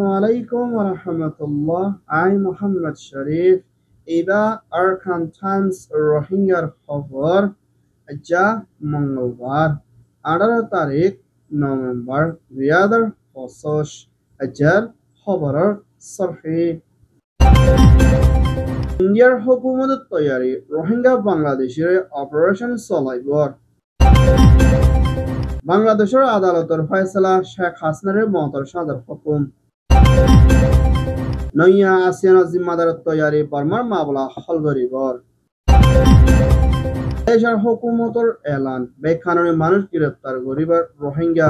Assalamualaikum warahmatullah. I'm Muhammad Sharif. Iba Arkan Times রোহিঙ্গার খবর যা মঙ্গলবার 18 তারিখ নভেম্বর 2025 আজর খবরের সরহি ইন্ডিয়ার হুকুমত তৈয়ারি রোহিঙ্গা বাংলাদেশের অপারেশন চলাইবর বাংলাদেশের আদালতের ফয়সালা শেখ হাসিনার মতর সাজার হুকুম নইয়া আসিয়ান জিম্মাদার তৈয়ারি বর্মার মামলা হল করিবর দেশের হুকুমতর এলান বেকানুনি মানুষ গ্রেপ্তার করিবার রোহিঙ্গা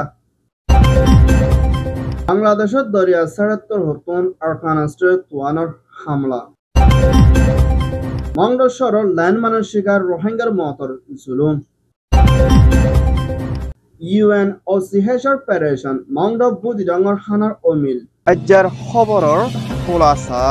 বাংলাদেশের দরিয়া সারাত্তর হতুন আরকানাস্টে তুয়ানোর হামলা মংডশ্বরের ল্যান্ড মানুষ শিকার রোহিঙ্গার মতর জুলুম ইউএনওসিএচর অপারেশন মংড বুদিডঙ্গর হানার অমিল আজ্জার খবরের খোলাসা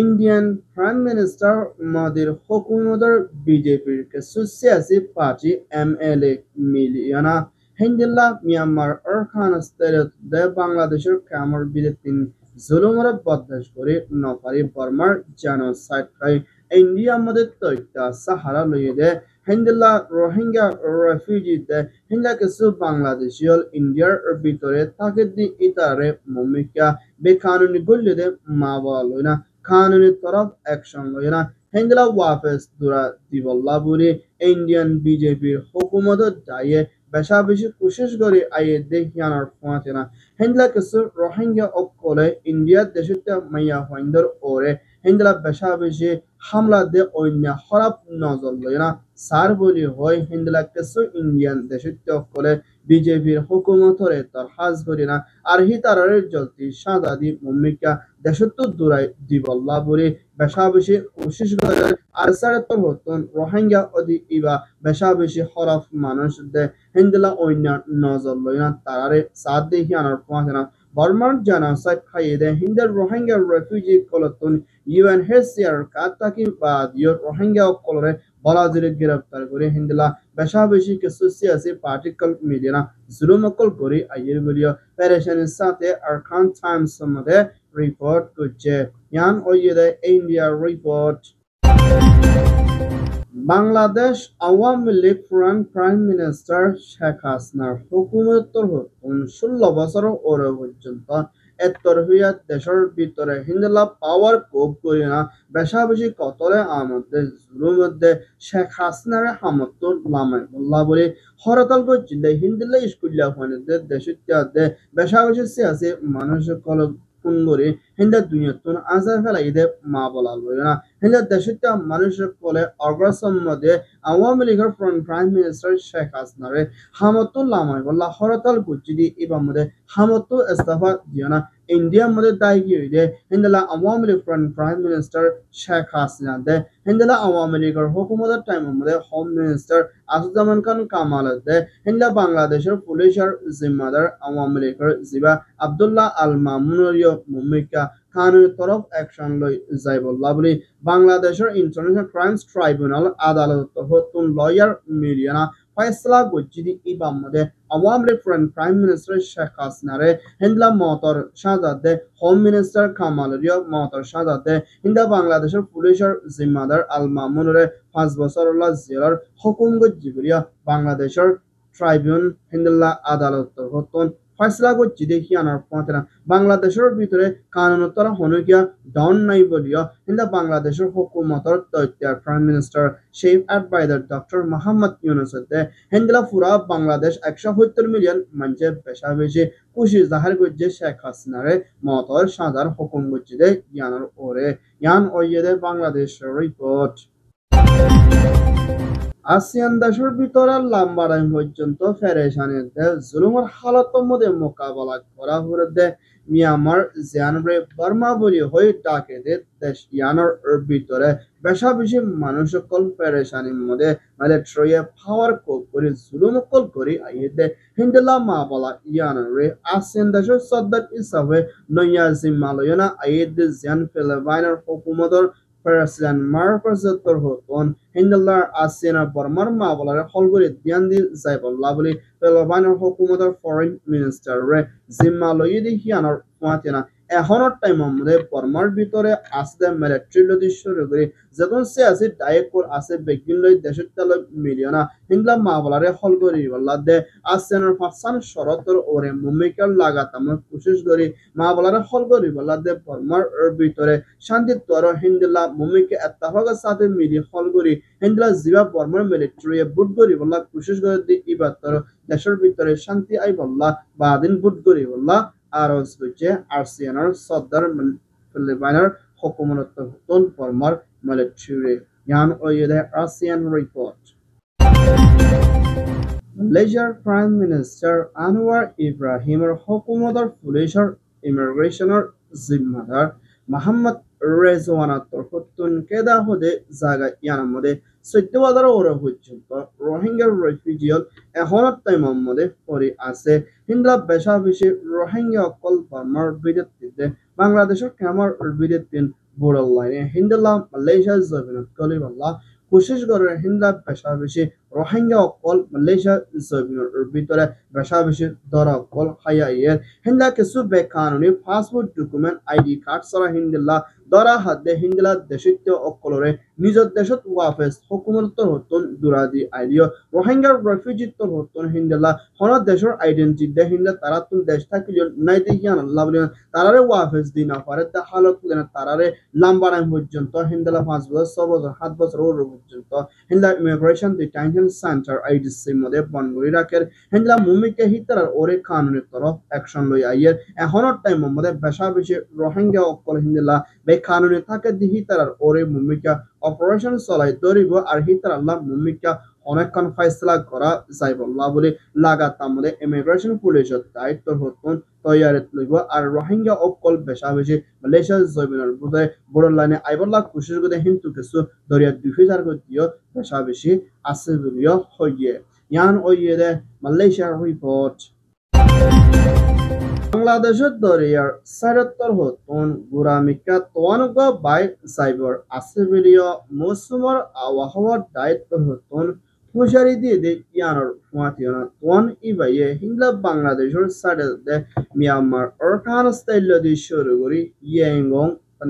ইন্ডিয়ান প্রাইম মিনিস্টার মোদির হুকুমতের বিজেপির কিছু সিয়াসি পার্টি এমএলএ মিলিয়না হিন্দিল্লা মিয়ানমার আরকানাস্তের দে বাংলাদেশের কামর বিরতিন জুলুমের বরদাস্ত করে নপারি বর্মার জেনোসাইড খাই ইন্ডিয়া মধ্যে তৈতা সাহারা লইয়ে দে হিন্দিল্লা রোহিঙ্গা রেফিউজি দে হিন্দা কিছু বাংলাদেশি হল ইন্ডিয়ার ভিতরে তাকে দি ইতারে মমিকা বেকানুনি গল্লি দে মা বলা লই না কানুনি তরফ অ্যাকশন লই না হিন্দিলা ওয়াফেস দুরা দিবল্লা বুড়ি ইন্ডিয়ান বিজেপির হুকুমত দায়ে বেশা বেশি কোশিশ করে আইয়ে দেখিয়ানোর ফোঁয়াতে না হিন্দলা কিছু রোহিঙ্গা অকলে ইন্ডিয়ার দেশতে মাইয়া হইন্দর ওরে হিন্দলা বেশা বেশি হামলা দে অন্য হরাপ নজর লয় না সার বলি হয় হিন্দলা কিছু ইন্ডিয়ান দেশতে অকলে বিজেপির হুকুমতরে দরখাজ করি না আর হিতারের জলতি সাদা দি মম্মিকা দেশত দূরাই দিবল্লা বলে বেশা বেশি কোশিশ করে আর সারে তোর হতন রোহিঙ্গা অদি ইবা বেশা বেশি হরফ মানুষ দে হিন্দলা অন্য নজর লয় না তারারে সাথ দেখি আনার পৌঁছে না বর্মার জেনোসাইড খাইয়ে দেয় হিন্দের রোহিঙ্গা রেফিউজি কলতন ইউএনএইচসিআর কাতাকি বাদ রোহিঙ্গা কলরে বলাজিরে গ্রেপ্তার করে হিন্দলা বেশা বেশি কিছু সিয়াসি পার্টিকল মিডিয়া জুলুমকল করে আইয়ের বলিও পেরেশানির সাথে আরকান টাইমস মধ্যে রিপোর্ট করছে ইয়ান ওইয়ে India report Bangladesh Awami League prime minister Sheikh হাসিনার হুকুমতর হতুন 16 বছর ওরে পর্যন্ত এত্তর হইয়া দেশের ভিতরে হিন্দলা পাওয়ার কোপ করি না বেশা বেশি কতলে আমাদের জুলুর মধ্যে শেখ হাসিনার হামত লামাই বল্লা বলে হরতাল করছিল হিন্দলা স্কুলিয়া ফোনে দেশে বেশা বেশি সিয়াসি মানুষ কল ফোন করে হিন্দা দুনিয়াতুন আজার ফেলাই দে মা বলা লয় না হিন্দা দেশে মানুষের কলে অগ্রসর মধ্যে আওয়ামী লীগের প্রাইম মিনিস্টার শেখ হাসিনারে হামতুল লামাই বল্লা হরতাল করছি দি এবার মধ্যে হামতু ইস্তফা দিও না ইন্ডিয়ার মধ্যে দায়ী হইলে হিন্দলা আওয়ামী লীগ প্রাইম মিনিস্টার শেখ হাসিনা দে হিন্দলা আওয়ামী লীগের হুকুমতের টাইমের মধ্যে হোম মিনিস্টার আসাদুজ্জামান খান কামাল দে হিন্দলা বাংলাদেশের পুলিশের জিম্মাদার আওয়ামী লীগের জিবা আব্দুল্লাহ আল মামুনিয় ভূমিকা কানুনি তরফ অ্যাকশন লই যাইবল্লা বলি বাংলাদেশের ইন্টারন্যাশনাল ক্রাইমস ট্রাইব্যুনাল আদালত হতুন লয়ার মিলিয়না ফয়সলা গজ্জিদি ইবাম মধ্যে আওয়ামী লীগ প্রাইম মিনিস্টার শেখ হাসিনারে হিন্দলা মতর সাজাদে হোম মিনিস্টার কামালুরিয় মতর সাজাদে হিন্দা বাংলাদেশের পুলিশের জিম্মাদার আল মামুনরে 5 বছর জেলার হুকুম গজ্জিবরিয়া বাংলাদেশের ট্রাইব্যুন হিন্দলা আদালত হতুন ফয়সলা করছি দেখি আনার পথে না বাংলাদেশের ভিতরে কানুনতর হনুকিয়া ডন নাই বলিয়া হিন্দা বাংলাদেশের হুকুমতর তৈত্যার prime minister chief adviser doctor Mohammad Yunus হিন্দলা পুরা বাংলাদেশ 170 মিলিয়ন মানুষে বেশা বেশি খুশি জাহার করছে শেখ হাসিনারে মতর সাজার হুকুম করছে দে ইয়ানোর ওরে ইয়ান ওইয়ে দে বাংলাদেশের রিপোর্ট আসিয়ান দেশের ভিতরে লম্বা টাইম পর্যন্ত ফেরেশানির জুলুমের হালতের মধ্যে মোকাবেলা করা হলে দে মিয়ানমার জিয়ানরে বর্মা বলি হয়ে ডাকে দে দেশ ইয়ানোর ভিতরে বেশা বেশি মানুষ কল ফেরেশানির মধ্যে মিলিটারি পাওয়ার কোপ করে জুলুম কল করে আইয়ে দে হিন্দলা মা বলা ইয়ানরে আসিয়ান দেশের সদ্দার হিসাবে নয়া জিম্মালয়না আইয়ে দে জিয়ান ফিলিপাইনের হুকুমতর President Marcos Torhoton Hindelar ASEAN Burmar Mavalare Holgori Diandi Zaibal Lavely Pelovaner Hokumotor Foreign Minister Zimaloidi Hianor Fatina এখনৰ টাইমৰ মধ্যে বৰ্মাৰ ভিতৰে আছে মিলিটাৰী লদি শুরু করে যখন সে আছে ডাইরেক্ট আছে বেগিন লই দেশত তলৈ মিলিয়না হিংলা মাবলারে হল করি বল্লা দে আসেনৰ ফাসান শরতর ওরে মুমিকার লাগাতাম কোশিশ করি মাবলারে হল করি বল্লা দে বর্মার ভিতরে শান্তি তর হিন্দলা মুমিকে ইত্তেফাকের সাথে মিলি হল করি হিন্দলা জিবা বর্মার মিলিটারি বুট করি বল্লা কোশিশ করে দি ইবাতর দেশের ভিতরে শান্তি আই বল্লা বাদিন বুট করি বল্লা আরজ হচ্ছে আরসিয়ানার সদর ফিলিপাইনের হুকুমতর হতন ফরমার মিলিটারি ইয়ান ওয়েদে আরসিয়ান report Malaysia Prime Minister Anwar Ibrahimর হুকুমতর পুলিশের ইমিগ্রেশনের জিম্মাদার মোহাম্মদ রেজওয়ানাতর হতন কেদা হদে জায়গা ইয়ানের মধ্যে 14,000 ওরা পর্যন্ত রোহিঙ্গা রেফিউজিয়ল এখনত টাইমের মধ্যে পড়ে আছে হিন্দলা বেশা বেশি রোহিঙ্গা অকল বর্মার বিরুদ্ধে বাংলাদেশের ক্যামার বিরুদ্ধে বড় লাইনে হিন্দলা মালয়েশিয়া জমিনত কলিবাল্লা কোশিশ করে হিন্দলা বেশা বেশি রোহিঙ্গা অকল মালয়েশিয়া জমিনের ভিতরে বেশা বেশি ধরা অকল হাইয়াইয়ের হিন্দলা কিছু বেকানুনি পাসপোর্ট ডকুমেন্ট আইডি কার্ড ছাড়া হিন্দলা ধরা হাতে হিন্দলা দেশিত অকলরে নিজের দেশত ওয়াফেস হুকুমতর হতন দুরাদি আইলিও রোহিঙ্গার রেফিউজিতর হতন হিন্দলা হন দেশের আইডেন্টি দে হিন্দলা তারা তুন দেশ থাকিলিও নাই দেখিয়ান আল্লাহ বলিয়ান তারারে ওয়াফেস দিনা পারে তা হালত লেনা তারারে লাম্বারাম পর্যন্ত হিন্দলা 5 বছর 6 বছর 7 বছর ওর পর্যন্ত হিন্দলা ইমিগ্রেশন ডিটেনশন সেন্টার আইডিসি মধ্যে বনগুড়ি রাখের হিন্দলা মুমিকে হিতার ওরে কানুনের তরফ অ্যাকশন লই আইয়ের এখনের টাইম মধ্যে বেশা বেশি রোহিঙ্গা অকল হিন্দলা বেকানুনি থাকে দি হিতার ওরে মুমিকা অপারেশন চলাই ধরিব আর হিতার আল্লাহ মুমিকা অনেকক্ষণ ফাইসলা করা যাইবল্লা বলে লাগাতার মধ্যে ইমিগ্রেশন পুলিশের দায়িত্ব হতন তৈয়ারিত লইব আর রোহিঙ্গা অকল বেশা বেশি মালয়েশিয়ার জমিনের বুধে বড় লাইনে আইবল্লা কোশিশ করে হিন্দু কিছু দরিয়া 2000 দিও বেশা বেশি আছে বলিও হইয়ে ইয়ান ওইয়ে দে মালয়েশিয়ার রিপোর্ট বাংলাদেশের দরিয়ার সাইরত্তর হতন গুরামিকা তোয়ানগ বাই সাইবর আছে বলিও মৌসুমর আবহাওয়ার দায়িত্ব হতন হুঁশিয়ারি দিয়ে দে ইয়ানোর ফুয়াতিয়না তোয়ান ইবাইয়ে হিংলা বাংলাদেশের সাইডে মিয়ানমার অরখান স্টাইল দিয়ে শুরু করি ইয়েঙ্গং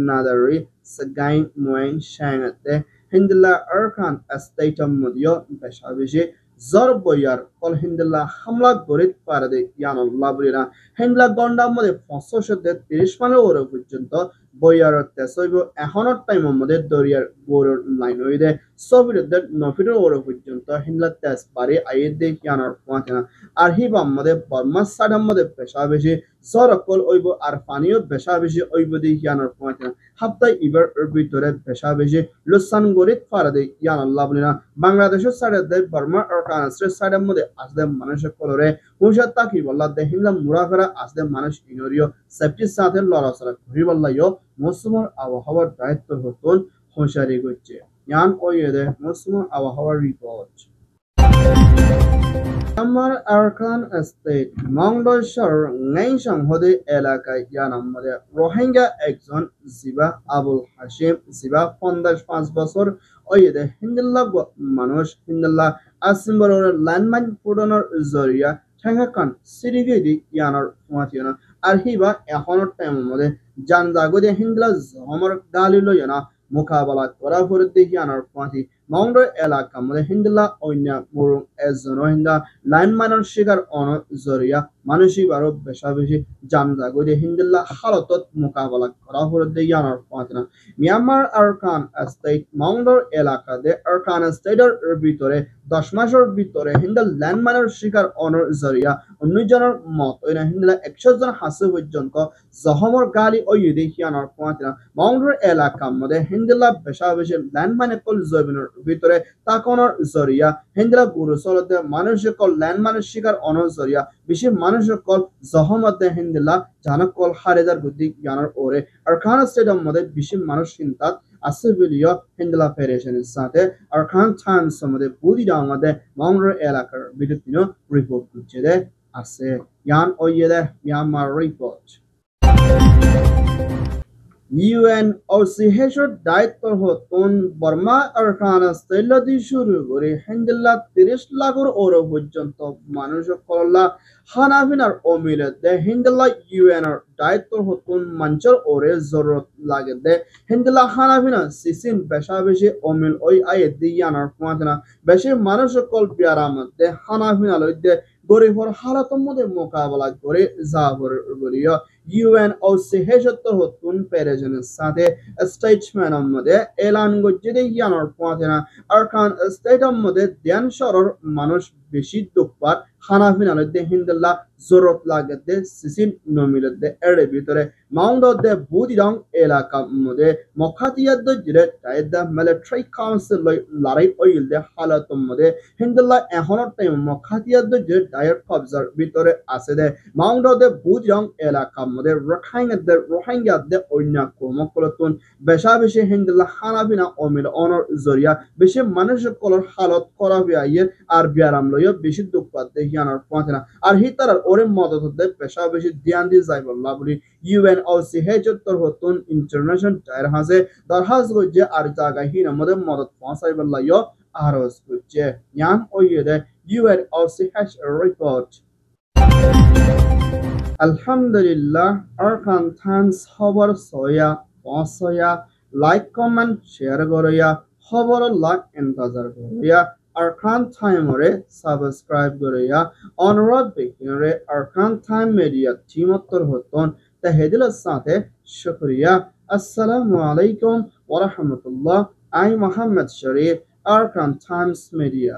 নাদারি সাগাইং মুয়াইন শাংতে হিন্দলা অরখান স্টেটম মদিও বেশা বেশি জরবয়ার কল হিন্দলা হামলা গরিত পারে দে ইয়ানোর লাবরিনা হিন্দলা গন্ডার মধ্যে 530 মাইল ওরে পর্যন্ত বয়ার তেসইব এখনের টাইমের মধ্যে দরিয়ার গোরর লাইন হইদে সবিরতে 9 ফিটের ওরে পর্যন্ত হিন্দলা তেস পারে আইয়ে দে ইয়ানোর পৌঁছানা আর হিবাম মধ্যে বর্মা সাডাম মধ্যে পেশা বেশি সরকল ওইব আর পানিও বেশা বেশি ওইব দে ইয়ানোর পৌঁছানা হাপ্তায় ইবার ভিতরে পেশা বেশি লুসান গরিত পারে দে ইয়ানোর লাবরিনা বাংলাদেশের সাইডে বর্মা আর কানাস্টের সাইডের মধ্যে আসলে মানুষের কলরে হুঁশিয়ার তাকি বল্লা দেহিলা মুরাফেরা আসলে মানুষ ইনরিও সেফটির সাথে লড়াচড়া করি বল্লাইও মৌসুমের আবহাওয়ার দায়িত্ব হতন হুঁশিয়ারি করছে ইয়ান ওয়েদে মৌসুমের আবহাওয়ার রিপোর্ট আমার আরকান স্টেট মংডলশর ngaysang হদে এলাকায় ইয়ানাম মধ্যে রোহিঙ্গা একজন জিবা আবুল হাশিম জিবা 55 বছর ওয়েদে হিন্দুল্লাহ মানুষ হিন্দুল্লাহ আসিম্বর ল্যান্ডমাইন ফুডনের জরিয়া ঠেঙ্গাকান সিরিগেদি ইয়ানোর ফুয়াতিয়না আর হিবা এখনের টাইমের মধ্যে জানজাগদে হিন্দুল্লাহ জমর গালিলো ইয়ানা মোকাবেলা করা করে দেখি আনার ফুয়াতি মংডল এলাকা মধ্যে হিন্দুল্লাহ অন্য বরং এজন হিন্দা লাইন মাইনের শিকার অন জরিয়া মানসিক আরো বেশা বেশি জানজাগদে হিন্দুল্লাহ হালতত মোকাবেলা করা করে দেখি আনার ফুয়াতিনা মিয়ানমার আরকান স্টেট মংডল এলাকাতে আরকান স্টেটের ভিতরে 10 মাসের ভিতরে হিন্দা ল্যান্ডমাইনের শিকার অনর জরিয়া 19 জনের মত ওইনা হিন্দুল্লাহ 100 জন হাসে পর্যন্ত জহমর গালি ওইদে হিয়ানোর পৌঁছানা মংডল এলাকার মধ্যে হিন্দুল্লাহ বেশা বেশি ল্যান্ডমাইনের কল জমিনের ভিতরে তাকনের জরিয়া হিন্দুল্লাহ গুরু চলতে মানুষের কল ল্যান্ডমাইনের শিকার অনর জরিয়া বেশি মানুষের কল জহমতে হিন্দুল্লাহ জানক কল হারেদার বুদ্ধি জ্ঞানের ওরে আরকান স্টেটের মধ্যে বেশি মানুষ চিন্তাত আছে বলিও হিন্দুল্লাহ ফেডারেশনের সাথে আরকান টাইমস মধ্যে বুদ্ধি আমাদের মংডল এলাকার বিদ্যুৎ রিপোর্ট করছে দে আছে ইয়ান ওইয়ে দে মিয়ানমার রিপোর্ট UNOCHৰ দায়িত্বৰ হতন বৰ্মা আৰখান স্থৈলদি শুরু করে হেন্দিল্লা 30 লাখর ওর পর্যন্ত মানুষ কল্লা হানাফিনার অমিলে দে হিন্দিল্লা ইউএনর দায়িত্বর হতন মঞ্চর ওরে জরুরত লাগে দে হিন্দিল্লা হানাফিনা সিসিন বেশা বেশি অমিল ওই আয়ে দিয়ানার ফাঁদনা বেশি মানুষ কল বিয়ারামত দে হানাফিনা লই দে গরিবর হালাতর মধ্যে মোকাবেলা করে যাবর বলিয়া UNOCHৰ হতুন পেরেজনের সাথে স্টেটসম্যানের মধ্যে এলান গজ্জিদে ইয়ানোর পাঁচেনা আরকান স্টেটের মধ্যে ধ্যান সরর মানুষ বেশি দুঃপাত হানাফিনালদে হিন্দুল্লাহ জরুরত লাগতে সিসিন নমিলদে এর ভিতরে মাউন্ডদে বুদিরং এলাকা মধ্যে মখাতিয়াদ জিরে টাইদা মিলিটারি কাউন্সিল লড়াই ওইলদে হালাতর মধ্যে হিন্দুল্লাহ এখনের টাইম মখাতিয়াদ জিরে ডায়ের কবজার ভিতরে আছে দে মাউন্ডদে বুদিরং এলাকা মধ্যে রোহিঙ্গাদের অন্য কর্মকলতুন বেশা বেশি হিন্দুল্লাহ হানাফিনা অমিল অনর জরিয়া বেশি মানুষ কলর হালত করা হইয়ে আর বিয়ারাম লইয়া বেশি দুঃখ পাতে হিয়ানোর পথে না আর হিতার ওরে মদত হতে বেশা বেশি ধ্যান দিয়ে যাই বললা বলি UNOCHৰ হতুন ইন্টারন্যাশনাল টায়ার হাসে দরহাজ গজ্জে আর জায়গা হিনা মধ্যে মদত পৌঁছাই বললা ইয় আরজ গজ্জে ইয়ান ওইয়ে দে UNOCH report Alhamdulillah, Arkan Times খবর সয়া পছয়া লাইক কমেন্ট শেয়ার করিয়া খবর লাগ ইন্তজার করিয়া Arkan Time-রে সাবস্ক্রাইব করিয়া অনুরোধ বিকিরে Arkan Time মিডিয়া টিমত্তর হতন তাহেদিলের সাথে শুকরিয়া আসসালামু আলাইকুম ওয়া রাহমাতুল্লাহ I Mohammad Sharif Arkan Times media